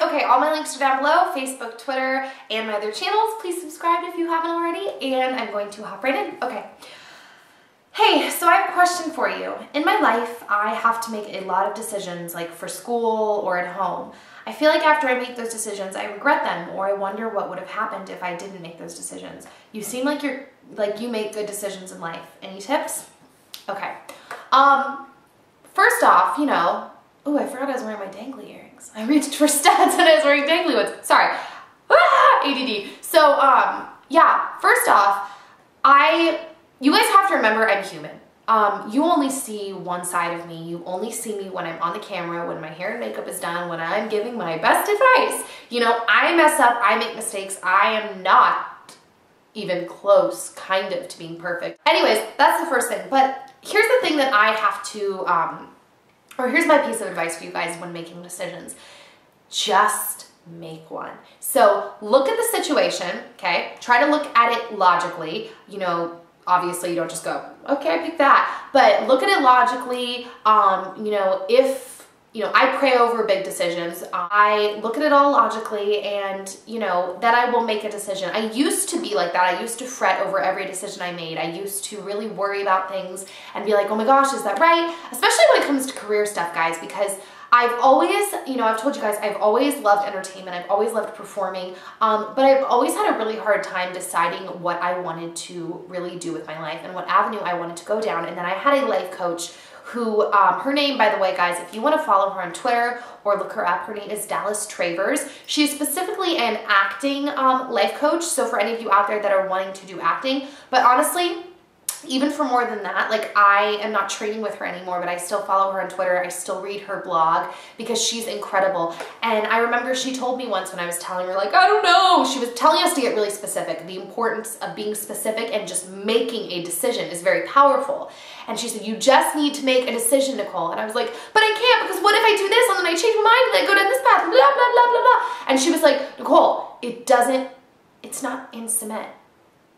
Okay, all my links are down below, Facebook, Twitter, and my other channels. Please subscribe if you haven't already, and I'm going to hop right in. Okay. Hey, so I have a question for you. In my life, I have to make a lot of decisions, like for school or at home. I feel like after I make those decisions, I regret them, or I wonder what would have happened if I didn't make those decisions. You seem like you make good decisions in life. Any tips? Okay. First off, oh, I forgot I was wearing my dangly earrings. I reached for stats and I was wearing dangly ones. Sorry. ADD. So, yeah, first off, you guys have to remember I'm human. You only see one side of me. You only see me when I'm on the camera, when my hair and makeup is done, when I'm giving my best advice. I mess up, I make mistakes. I am not even close, kind of, to being perfect. Anyways, that's the first thing. But here's the thing that I have to, or here's my piece of advice for you guys when making decisions. Just make one. So look at the situation, okay? Try to look at it logically. Obviously you don't just go, okay, I picked that. But look at it logically. If I pray over big decisions, I look at it all logically, and then I will make a decision. I used to be like that. I used to fret over every decision I made. I used to really worry about things and be like, oh my gosh, is that right? Especially when it comes to career stuff, guys, because I've always, I've told you guys, I've always loved entertainment. I've always loved performing, but I've always had a really hard time deciding what I wanted to really do with my life and what avenue I wanted to go down. And then I had a life coach who, her name, by the way, guys, if you want to follow her on Twitter or look her up, her name is Dallas Travers. She's specifically an acting life coach, so for any of you out there that are wanting to do acting, but honestly, even for more than that, like, I am not training with her anymore, but I still follow her on Twitter. I still read her blog because she's incredible. And I remember she told me once when I was telling her, like, I don't know, she was telling us to get really specific. The importance of being specific and just making a decision is very powerful. And she said, you just need to make a decision, Nicole. And I was like, but I can't, because what if I do this and then I change my mind and I go down this path, blah, blah, blah, blah, blah. And she was like, Nicole, it's not in cement.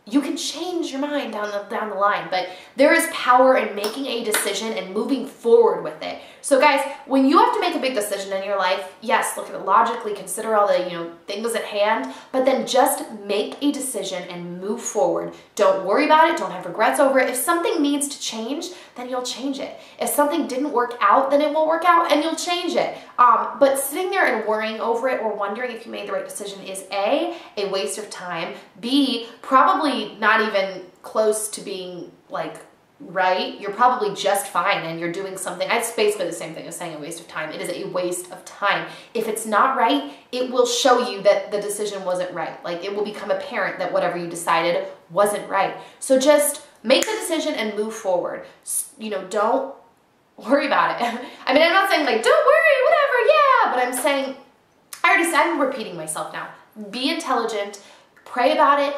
You can change your mind down the line, but there is power in making a decision and moving forward with it. So guys, when you have to make a big decision in your life, yes, look at it logically, consider all the things at hand, but then just make a decision and move forward. Don't worry about it. Don't have regrets over it. If something needs to change, then you'll change it. If something didn't work out, then it won't work out and you'll change it. But sitting there and worrying over it or wondering if you made the right decision is A, waste of time, B, probably not even close to being like right. You're probably just fine and you're doing something. It's basically the same thing as saying a waste of time. It is a waste of time. If it's not right, it will show you that the decision wasn't right. Like, it will become apparent that whatever you decided wasn't right. So just make the decision and move forward. Don't worry about it. I mean, I'm not saying like, don't worry, whatever, yeah, but I'm saying, I already said, I'm repeating myself now. Be intelligent, pray about it,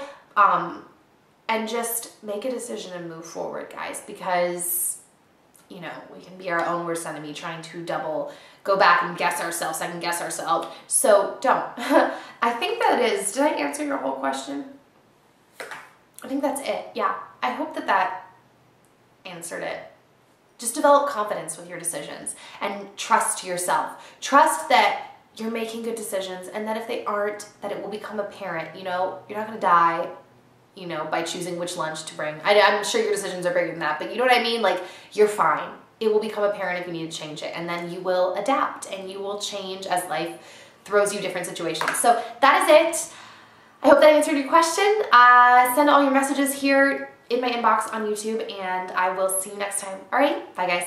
and just make a decision and move forward, guys, because, we can be our own worst enemy trying to go back and second guess ourselves. So don't. I think did I answer your whole question? I think that's it. Yeah. I hope that answered it. Just develop confidence with your decisions and trust yourself. Trust that you're making good decisions, and that if they aren't, that it will become apparent. You're not going to die, by choosing which lunch to bring. I'm sure your decisions are bigger than that, but you know what I mean? Like, you're fine. It will become apparent if you need to change it, and then you will adapt and you will change as life throws you different situations. So that is it. I hope that answered your question. Send all your messages here in my inbox on YouTube, and I will see you next time. All right, bye guys.